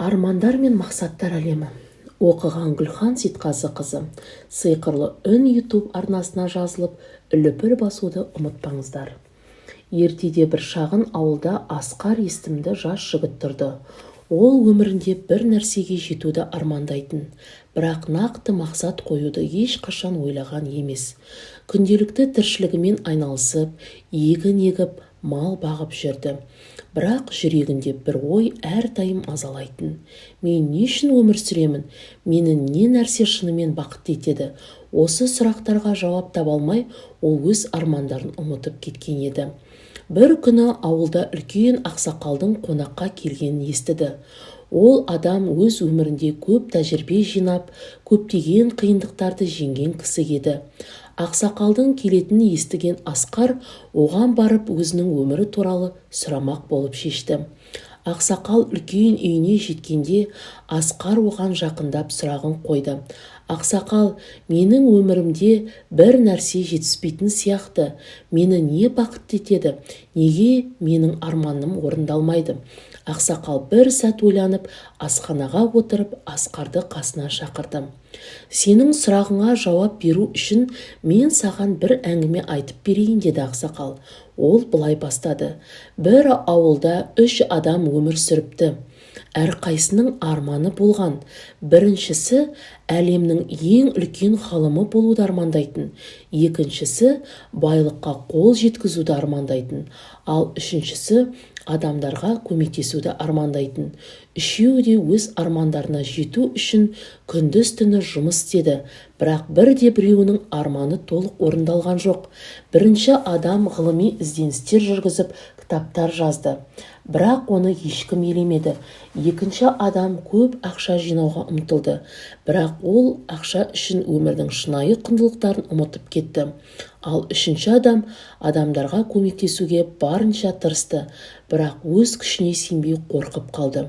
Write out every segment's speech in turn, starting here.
Армандар мен мақсаттар әлемі. Оқыған Гүлхан Сейтқазықызы. Сиқырлы үн YouTube арнасына жазылып, үліпіл басуды ұмытпаңыздар. Ертеде бір шағын ауылда Асқар есімді жас жігіт тұрды. Ол өмірінде бір нәрсеге жетуді армандайтын, бірақ нақты мақсат қоюды ешқашан ойлаған емес. Күнделікті тіршілігімен айналысып, егін егіп, мал бағып жүрді. Бірақ жүрегінде бір ой әрдайым азалайтын. Мен не үшін өмір сүремін? Мені не нәрсе шынымен бақытты етеді? Осы сұрақтарға жауап таба алмай, ол өз армандарын ұмытып кеткен еді. Бір күні ауылда үлкен ақсақалдың қонаққа келгенін естіді. Ол адам өз өмірінде көп тәжірибе жинап, көптеген қиындықтарды жеңген кісі еді. Ақсақалдың келетінін естіген Асқар оған барып өзінің өмірі туралы сұрамақ болып шешті. Ақсақал үлкен үйіне жеткенде Асқар оған жақындап сұрағын қойды. Ақсақал, менің өмірімде бір нәрсе жетіспейтін сияқты. Мені не бақытты етеді? Неге менің арманым орындалмайды? Ақсақал бір сәт ойланып, асханаға отырып, Асқарды қасына шақырды. Сенің сұрағыңа жауап беру үшін мен саған бір әңгіме айтып берейін, деді ақсақал. Ол былай бастады. Бір ауылда 3 адам өмір сүріпті. Әрқайсының арманы болған. Біріншісі әлемнің ең үлкен ғалымы болуды армандайтын. Екіншісі байлыққа қол жеткізуді армандайтын. Ал үшіншісі адамдарға көмектесуді армандайтын. Үшеуі де өз армандарына жету үшін күндіз-түні жұмыс істеді, бірақ бірде-біреуінің арманы толық орындалған жоқ. Бірінші адам ғылыми ізденістер жүргізіп, кітаптар жазды, бірақ оны ешкім елемеді. Екінші адам көп ақша жинауға ұмтылды, бірақ ол ақша үшін өмірдің шынайы құндылықтарын ұмытып кетті. Ал үшінші адам адамдарға көмектесуге барынша тырысты, бірақ өз күшіне сенбей қорқып қалды.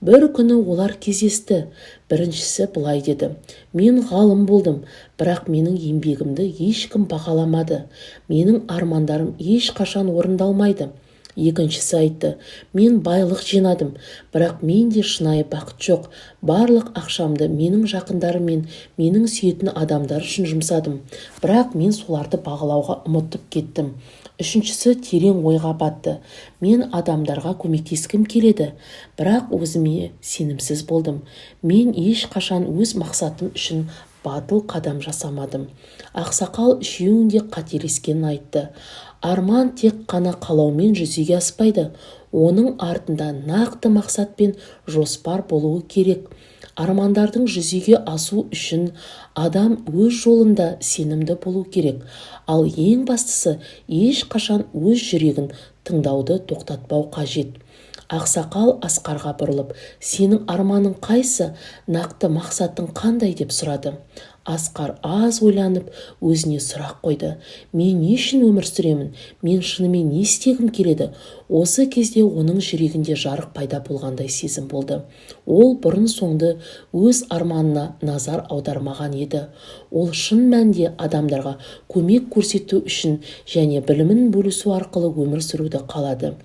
Бір күні олар кездесті. Біріншісі былай деді. Мен ғалым болдым, бірақ менің еңбегімді ешкім бағаламады. Менің армандарым ешқашан орындалмайды. Екіншісі айтты, мен байлық жинадым, бірақ менде шынайы бақыт жоқ. Барлық ақшамды менің жақындарым мен менің сүйетін адамдар үшін жұмсадым, бірақ мен соларды бағалауға ұмытып кеттім. Үшіншісі терең ойға батты. Мен адамдарға көмектескім келеді, бірақ өзіме сенімсіз болдым. Мен ешқашан өз мақсатым үшін батыл қадам жасамадым. Ақсақал үшеуінде қателескенін айтты. Арман тек қана қалаумен жүзеге аспайды. Оның артында нақты мақсат пен жоспар болуы керек. Армандардың жүзеге асу үшін адам өз жолында сенімді болу керек. Ал ең бастысы, ешқашан өз жүрегін тыңдауды тоқтатпау қажет. Ақсақал Асқарға бұрылып, сенің арманың қайсы, нақты мақсатың қандай деп сұрады. Асқар аз ойланып, өзіне сұрақ қойды. Мен не үшін өмір сүремін? Мен шынымен не істегім келеді? Осы кезде оның жүрегінде жарық пайда болғандай сезім болды. Ол бұрын соңды өз арманына назар аудармаған еді. Ол шын мәнінде адамдарға көмек көрсету үшін және білімін бөлісу арқылы өмір сүруді қалады.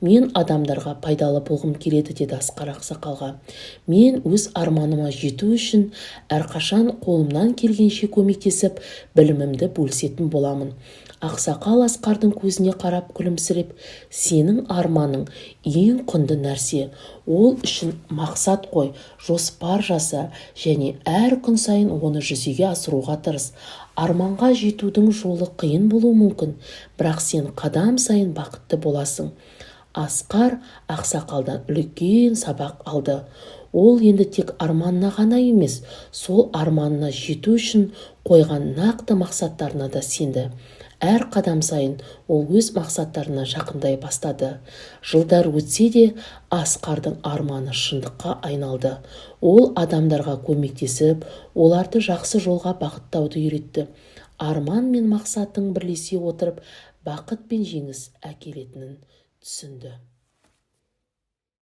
Мен адамдарға пайдалы болғым келеді, деді Асқар ақсақалға. Мен өз арманыма жету үшін әрқашан қолымнан келгенше көмектесіп, білімімді бөлісетін боламын. Ақсақал Асқардың көзіне қарап күлімсіреп, сенің арманың ең құнды нәрсе. Ол үшін мақсат қой, жоспар жаса және әр күн сайын оны жүзеге асыруға тырыс. Арманға жетудің жолы қиын болуы мүмкін, бірақ сен қадам сайын бақытты боласың. Асқар ақсақалдан үлкен сабақ алды. Ол енді тек арманына ғана емес, сол арманына жету үшін қойған нақты мақсаттарына да сенді. Әр қадам сайын ол өз мақсаттарына жақындай бастады. Жылдар өтсе де, Асқардың арманы шындыққа айналды. Ол адамдарға көмектесіп, оларды жақсы жолға бағыттауды үйретті. Арман мен мақсаттың бірлесе отырып, бақыт пен жеңіс әкелетінін түсінді.